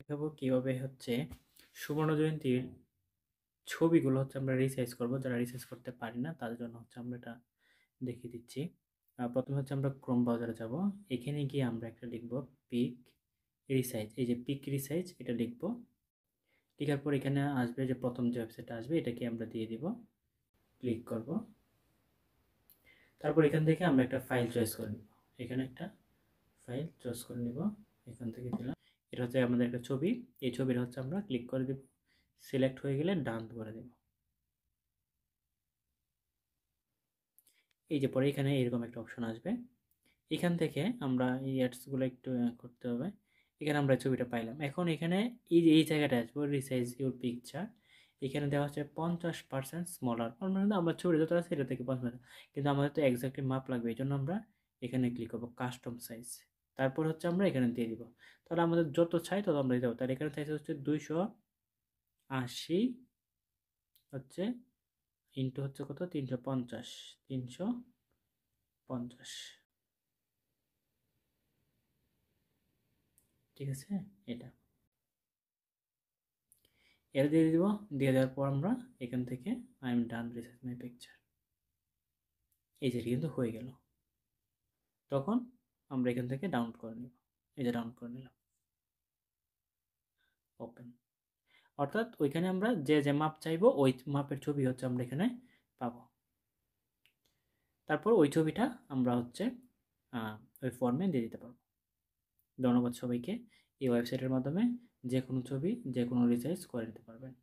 দেখাবো কিভাবে হচ্ছে সুবর্ণ জয়ন্তীর ছবিগুলো হচ্ছে আমরা রিসাইজ করব। যারা রিসাইজ করতে পারি না তাদের জন্য হচ্ছে আমরা এটা দেখিয়ে দিচ্ছি। প্রথমে হচ্ছে আমরা ক্রোম ব্রাউজারে যাব। এখানে গিয়ে আমরা একটা লিখব পিক রিসাইজ। এই যে পিক রিসাইজ এটা লিখব। লেখার পর এখানে আসবে যে প্রথম যে ওয়েবসাইটটা আসবে এটাকে আমরা দিয়ে দিব, ক্লিক করব। তারপর এখান থেকে আমরা একটা ফাইল চয়েস করে নিব। এখানে একটা ফাইল চয়েস করে নিব, এখান থেকে দিলাম। এটা হচ্ছে আমাদের একটা ছবি। এই ছবিটা হচ্ছে আমরা ক্লিক করে দেব, সিলেক্ট হয়ে গেলে ডান করে দেব। এই যে পরে এখানে এরকম একটা অপশন আসবে। এখান থেকে আমরা এই অ্যাডসগুলো একটু করতে হবে। এখানে আমরা ছবিটা পাইলাম। এখন এখানে এই যে এই জায়গাটা আসবো রিসাইজ ইউর পিকচার। এখানে দেওয়া হচ্ছে 50% স্মলার। মানে আমরা ছবিটা যত আছে এটা থেকে 50%, কিন্তু আমাদের তো এক্স্যাক্টলি মাপ লাগবে। এই জন্য আমরা এখানে ক্লিক করবো কাস্টম সাইজ। তারপর হচ্ছে আমরা এখানে দিয়ে দিব। তাহলে আমাদের যত চাই তত আমরা দিতে পারবো। তাহলে এখানে সাইজ হচ্ছে 280 হচ্ছে ইন্টু হচ্ছে কত 350, 350, ঠিক আছে। এটা এটা দিয়ে দিব। দিয়ে দেওয়ার পর আমরা এখান থেকে I am done resize my picture, এই যে কিন্তু হয়ে গেল। তখন আমরা এখান থেকে ডাউনলোড করে নিব। এই যে ডাউনলোড করে নিলাম, ওপেন। অর্থাৎ ওইখানে আমরা যে যে মাপ চাইবো ওই মাপের ছবি হচ্ছে আমরা এখানে পাবো। তারপর ওই ছবিটা আমরা হচ্ছে ওই ফর্মে দিয়ে দিতে পারবো। ধন্যবাদ সবাইকে। এই ওয়েবসাইটের মাধ্যমে যে কোনো ছবি যে কোনো রিসাইজ করে নিতে পারবেন।